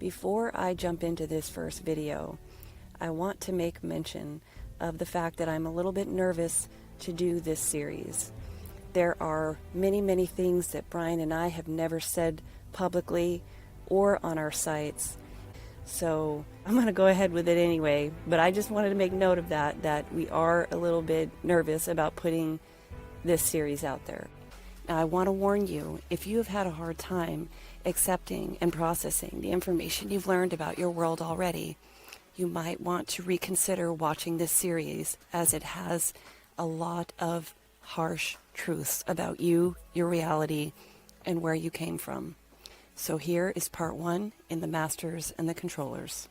Before I jump into this first video, I want to make mention of the fact that I'm a little bit nervous to do this series. There are many things that Brian and I have never said publicly or on our sites. So I'm going to go ahead with it anyway, but I just wanted to make note of that we are a little bit nervous about putting this series out there. Now, I want to warn you, if you have had a hard time accepting and processing the information you've learned about your world already, you might want to reconsider watching this series, as it has a lot of harsh truths about you, your reality, and where you came from. So here is part 1 in the Masters and the Controllers.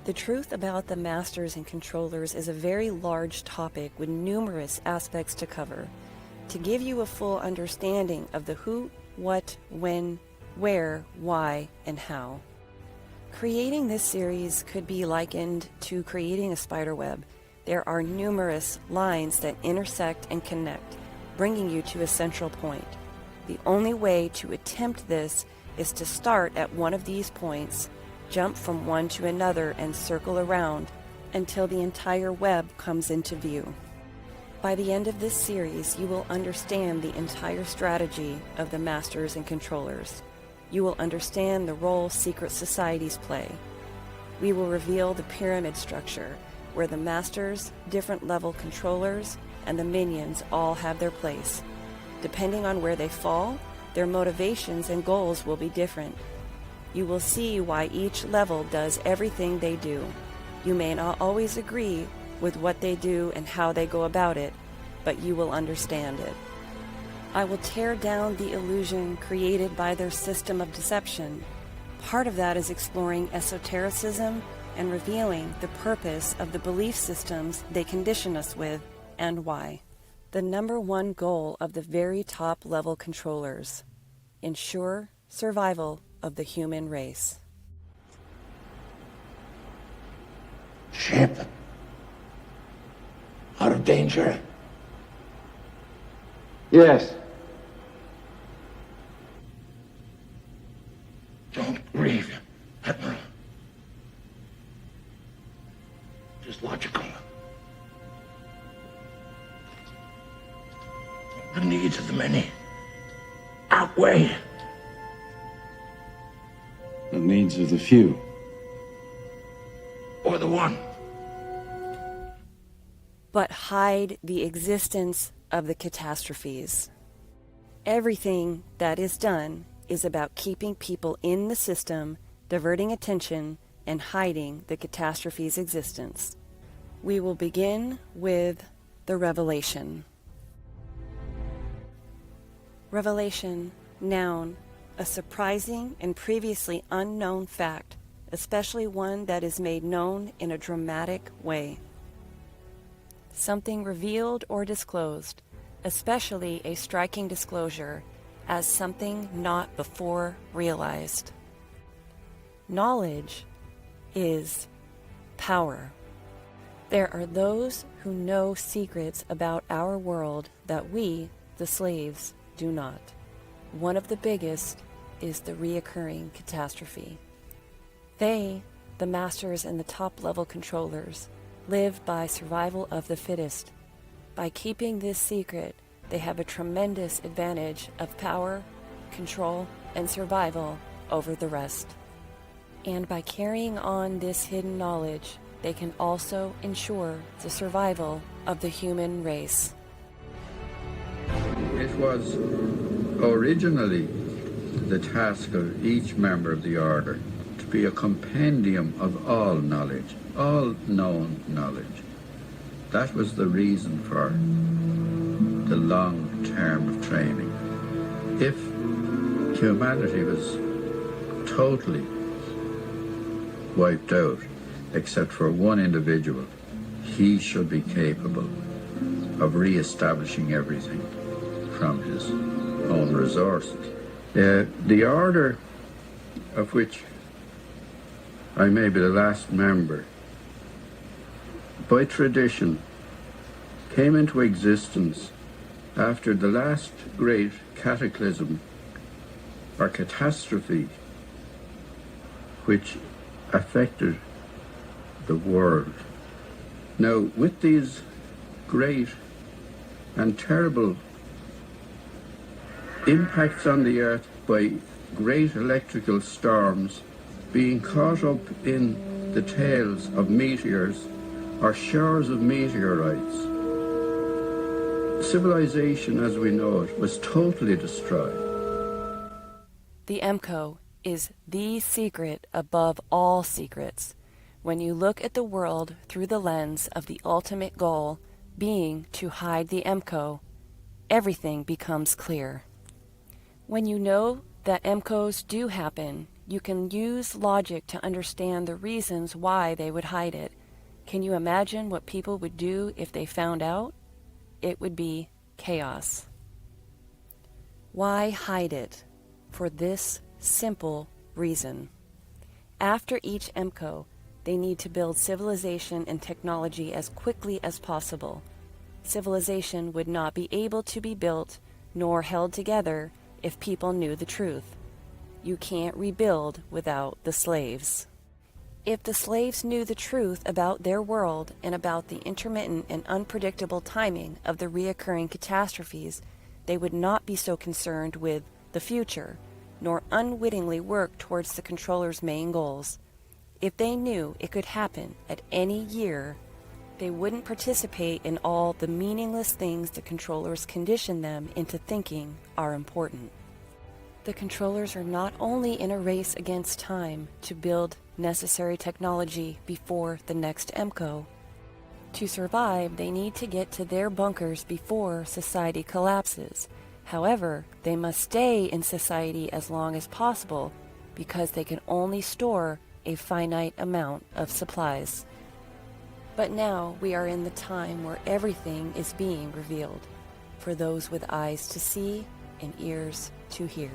The truth about the Masters and Controllers is a very large topic with numerous aspects to cover. To give you a full understanding of the who, what, when, where, why, and how. Creating this series could be likened to creating a spider web. There are numerous lines that intersect and connect, bringing you to a central point. The only way to attempt this is to start at one of these points, jump from one to another, and circle around until the entire web comes into view. By the end of this series, you will understand the entire strategy of the Masters and Controllers. You will understand the role secret societies play. We will reveal the pyramid structure, where the Masters, different level controllers, and the minions all have their place. Depending on where they fall, their motivations and goals will be different. You will see why each level does everything they do. You may not always agree with what they do and how they go about it, but you will understand it. I will tear down the illusion created by their system of deception. Part of that is exploring esotericism and revealing the purpose of the belief systems they condition us with and why. The number one goal of the very top level controllers: ensure survival of the human race. Ship out of danger? Yes. Don't grieve, Admiral. Just logical. The needs of the many outweigh The needs of the few. or the one. But hide the existence of the catastrophes. Everything that is done is about keeping people in the system, diverting attention, and hiding the catastrophe's existence. We will begin with the revelation. Revelation, noun, a surprising and previously unknown fact, especially one that is made known in a dramatic way. Something revealed or disclosed, especially a striking disclosure, as something not before realized. Knowledge is power. There are those who know secrets about our world that we, the slaves, do not. One of the biggest is the reoccurring catastrophe. They, the Masters and the top-level controllers, live by survival of the fittest. By keeping this secret, they have a tremendous advantage of power, control, and survival over the rest. And by carrying on this hidden knowledge, they can also ensure the survival of the human race. It was originally the task of each member of the order to be a compendium of all knowledge, all known knowledge. That was the reason for the long term of training. If humanity was totally wiped out, except for one individual, he should be capable of re-establishing everything from his own resources. The order, of which I may be the last member, by tradition came into existence after the last great cataclysm or catastrophe which affected the world. Now, with these great and terrible impacts on the Earth by great electrical storms being caught up in the tails of meteors or showers of meteorites, civilization as we know it was totally destroyed. The EMCO is the secret above all secrets. When you look at the world through the lens of the ultimate goal being to hide the EMCO, everything becomes clear. When you know that EMCOs do happen, you can use logic to understand the reasons why they would hide it. Can you imagine what people would do if they found out? It would be chaos. Why hide it? For this simple reason. After each EMCO, they need to build civilization and technology as quickly as possible. Civilization would not be able to be built nor held together if people knew the truth. You can't rebuild without the slaves. If the slaves knew the truth about their world and about the intermittent and unpredictable timing of the reoccurring catastrophes, they would not be so concerned with the future, nor unwittingly work towards the controller's main goals. If they knew it could happen at any year, they wouldn't participate in all the meaningless things the controllers condition them into thinking are important. The controllers are not only in a race against time to build necessary technology before the next EMCO. To survive, they need to get to their bunkers before society collapses. However, they must stay in society as long as possible because they can only store a finite amount of supplies. But now we are in the time where everything is being revealed, for those with eyes to see and ears to hear.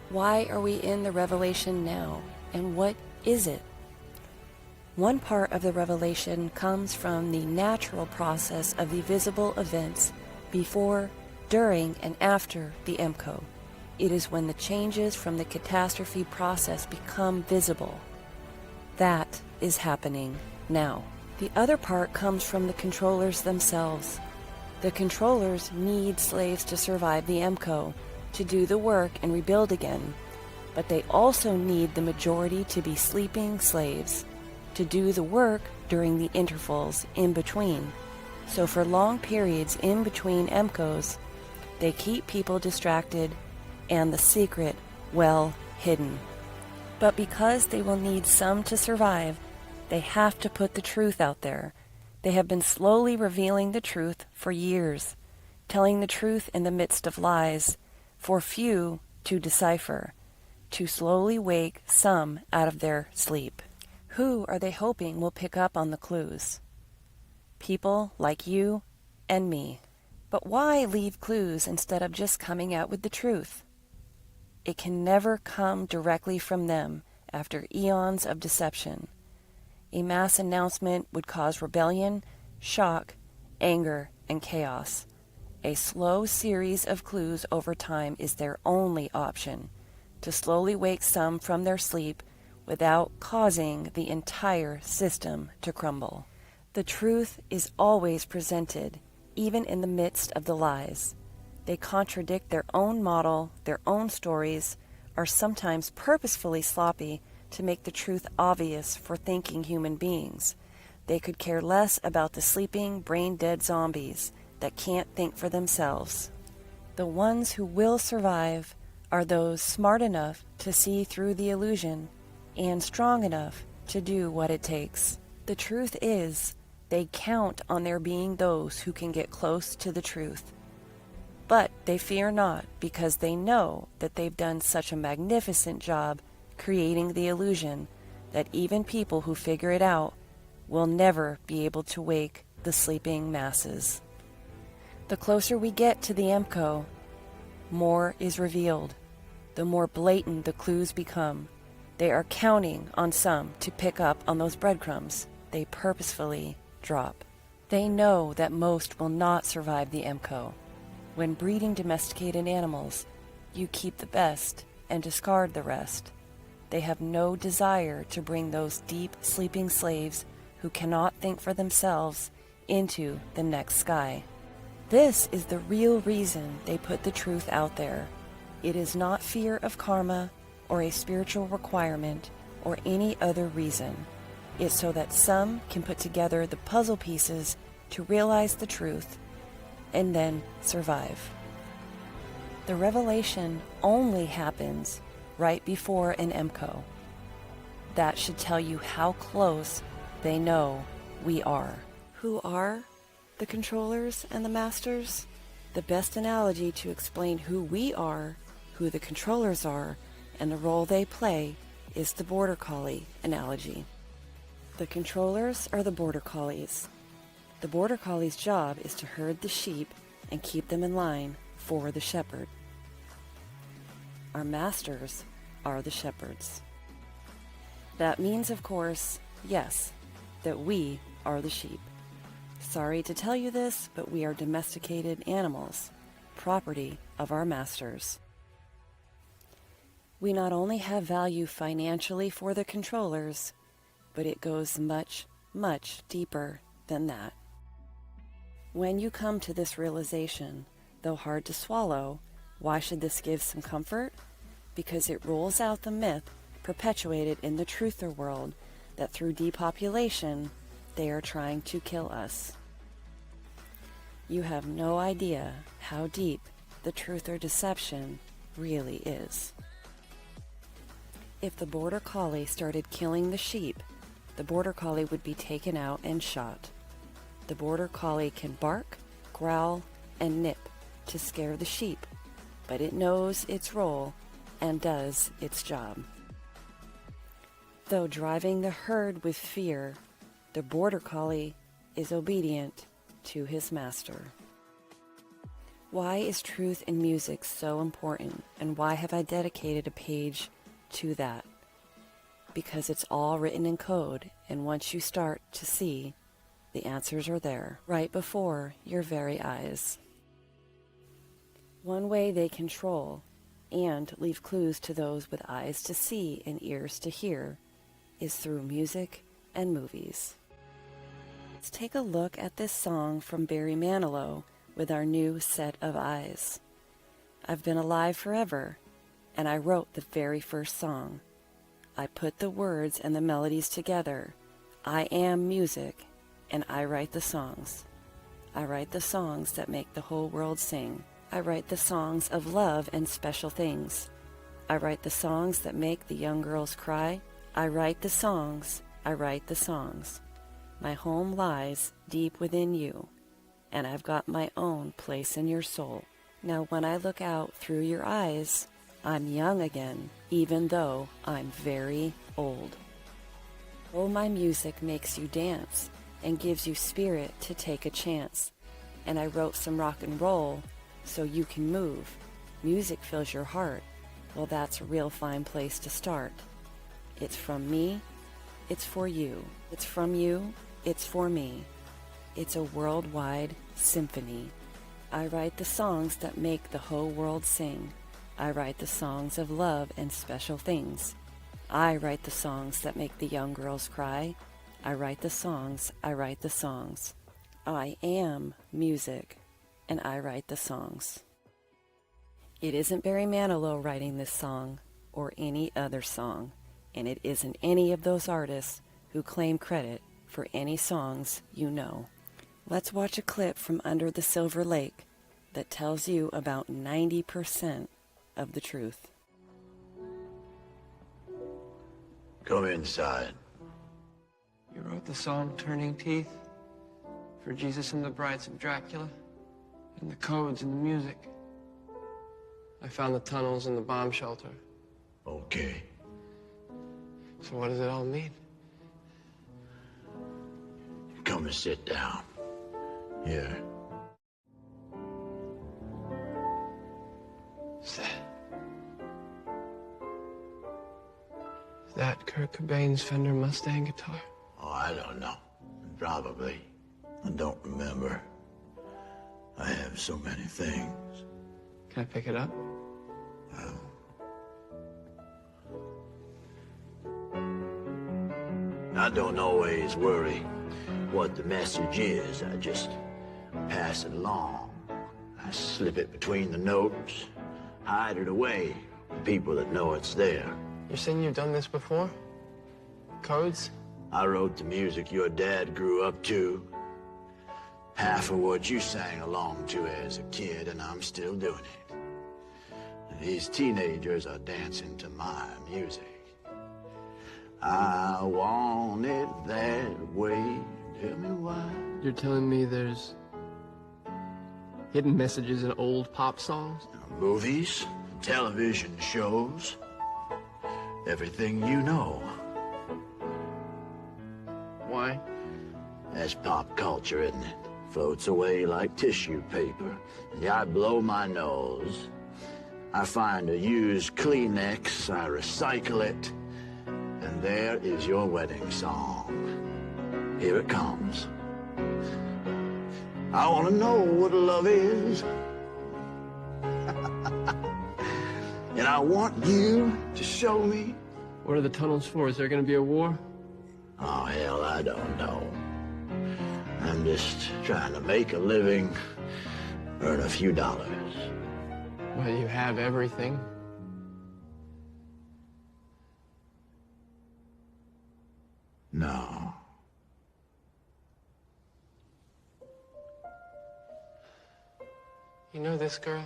Why are we in the revelation now, and what is it? One part of the revelation comes from the natural process of the visible events before, during, and after the EMCO. It is when the changes from the catastrophe process become visible. That is happening now. The other part comes from the controllers themselves. The controllers need slaves to survive the EMCO, to do the work and rebuild again, but they also need the majority to be sleeping slaves, to do the work during the intervals in between. So for long periods in between EMCOs, they keep people distracted and the secret well hidden. But because they will need some to survive, they have to put the truth out there. They have been slowly revealing the truth for years, telling the truth in the midst of lies, for few to decipher, to slowly wake some out of their sleep. Who are they hoping will pick up on the clues? People like you and me. But why leave clues instead of just coming out with the truth? It can never come directly from them after eons of deception. A mass announcement would cause rebellion, shock, anger, and chaos. A slow series of clues over time is their only option, to slowly wake some from their sleep without causing the entire system to crumble. The truth is always presented, even in the midst of the lies. They contradict their own model, their own stories, are sometimes purposefully sloppy to make the truth obvious for thinking human beings. They could care less about the sleeping, brain-dead zombies that can't think for themselves. The ones who will survive are those smart enough to see through the illusion and strong enough to do what it takes. The truth is, they count on there being those who can get close to the truth. But they fear not, because they know that they've done such a magnificent job creating the illusion that even people who figure it out will never be able to wake the sleeping masses. The closer we get to the EMCO, more is revealed. The more blatant the clues become. They are counting on some to pick up on those breadcrumbs they purposefully drop. They know that most will not survive the EMCO. When breeding domesticated animals, you keep the best and discard the rest. They have no desire to bring those deep sleeping slaves who cannot think for themselves into the next sky. This is the real reason they put the truth out there. It is not fear of karma or a spiritual requirement or any other reason. It's so that some can put together the puzzle pieces to realize the truth and then survive. The revelation only happens right before an MCO. That should tell you how close they know we are. Who are the controllers and the masters? The best analogy to explain who we are, who the controllers are, and the role they play is the border collie analogy. The controllers are the border collies. The border collie's job is to herd the sheep and keep them in line for the shepherd. Our masters are the shepherds. That means, of course, yes, that we are the sheep. Sorry to tell you this, but we are domesticated animals, property of our masters. We not only have value financially for the controllers, but it goes much, much deeper than that. When you come to this realization, though hard to swallow, why should this give some comfort? Because it rules out the myth perpetuated in the truther world that through depopulation, they are trying to kill us. You have no idea how deep the truther deception really is. If the border collie started killing the sheep, the border collie would be taken out and shot. The border collie can bark, growl, and nip to scare the sheep, but it knows its role and does its job. Though driving the herd with fear, the border collie is obedient to his master. Why is truth in music so important, and why have I dedicated a page to that? Because it's all written in code, and once you start to see, the answers are there, right before your very eyes. One way they control and leave clues to those with eyes to see and ears to hear is through music and movies. Let's take a look at this song from Barry Manilow with our new set of eyes. I've been alive forever, and I wrote the very first song. I put the words and the melodies together. I am music, and I write the songs. I write the songs that make the whole world sing. I write the songs of love and special things. I write the songs that make the young girls cry. I write the songs. I write the songs. My home lies deep within you, and I've got my own place in your soul. Now when I look out through your eyes, I'm young again, even though I'm very old. Oh, my music makes you dance and gives you spirit to take a chance. And I wrote some rock and roll so you can move. Music fills your heart. Well, that's a real fine place to start. It's from me, it's for you. It's from you, it's for me. It's a worldwide symphony. I write the songs that make the whole world sing. I write the songs of love and special things. I write the songs that make the young girls cry. I write the songs, I write the songs. I am music, and I write the songs. It isn't Barry Manilow writing this song, or any other song, and it isn't any of those artists who claim credit for any songs you know. Let's watch a clip from Under the Silver Lake that tells you about 90% of the truth. Come inside. You wrote the song Turning Teeth for Jesus and the Brides of Dracula, and the codes and the music. I found the tunnels and the bomb shelter. Okay. So what does it all mean? Come and sit down. Here. Is that Kurt Cobain's Fender Mustang guitar? Oh, I don't know. Probably. I don't remember. I have so many things. Can I pick it up? I don't always worry what the message is. I just pass it along. I slip it between the notes, hide it away from people that know it's there. You're saying you've done this before? Codes? I wrote the music your dad grew up to. Half of what you sang along to as a kid, and I'm still doing it. And these teenagers are dancing to my music. I want it that way. Tell me why. You're telling me there's hidden messages in old pop songs? Movies, television shows, everything you know. Why? That's pop culture, isn't it? Floats away like tissue paper. Yeah, I blow my nose. I find a used Kleenex, I recycle it, and there is your wedding song. Here it comes. I want to know what love is. And I want you to show me. What are the tunnels for? Is there gonna be a war? Oh, hell, I don't know. I'm just trying to make a living, earn a few dollars. Well, you have everything. No. You know this girl?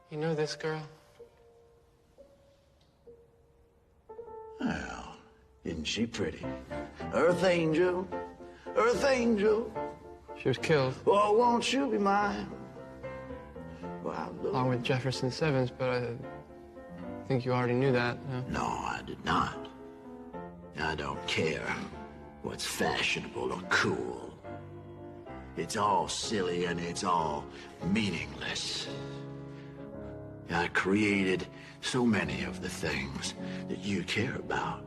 You know this girl? Well, isn't she pretty? Earth angel, Earth angel. She was killed, Oh, won't you be mine? Wow, along with Jefferson Sevens, but I think you already knew that. No? No, I did not. I don't care what's fashionable or cool. It's all silly and it's all meaningless. I created so many of the things that you care about.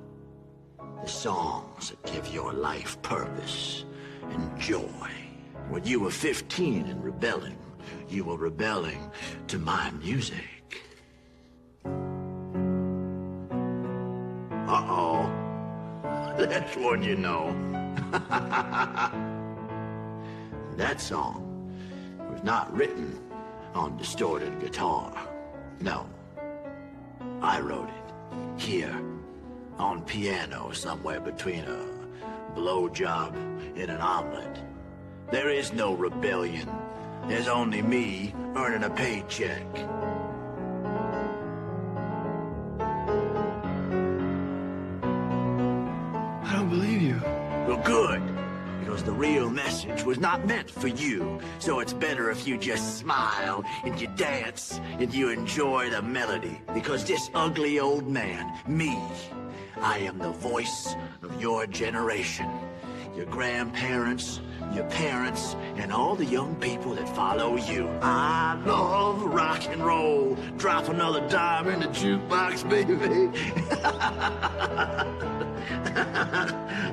The songs that give your life purpose and joy. When you were 15 and rebelling, you were rebelling to my music. Uh-oh. That's one you know. That song was not written on distorted guitar. No. I wrote it here on piano somewhere between a blowjob and an omelet. There is no rebellion. There's only me earning a paycheck. I don't believe you. Well, good, because the real message was not meant for you. So it's better if you just smile and you dance and you enjoy the melody. Because this ugly old man, me, I am the voice of your generation. Your grandparents, your parents, and all the young people that follow you. I love rock and roll. Drop another dime in the jukebox, baby.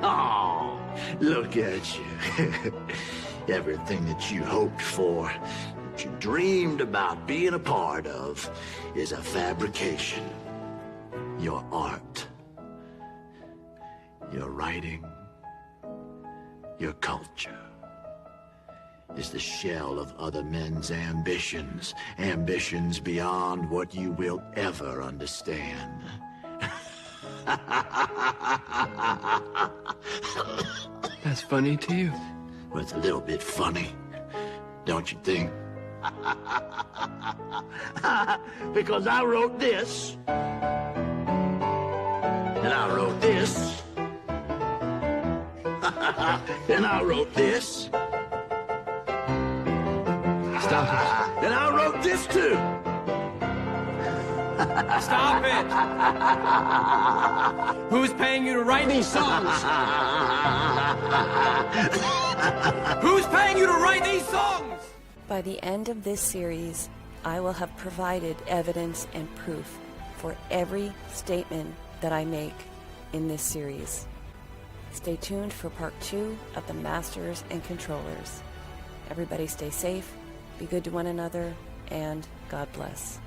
Oh, look at you. Everything that you hoped for, that you dreamed about being a part of, is a fabrication. Your art, your writing, your culture is the shell of other men's ambitions, ambitions beyond what you will ever understand. That's funny to you. Well, it's a little bit funny, don't you think? Because I wrote this, and I wrote this, and I wrote this. Stop it. And I wrote this too. Stop it! Who's paying you to write these songs? Who's paying you to write these songs? By the end of this series, I will have provided evidence and proof for every statement that I make in this series. Stay tuned for part 2 of The Masters and Controllers. Everybody stay safe, be good to one another, and God bless.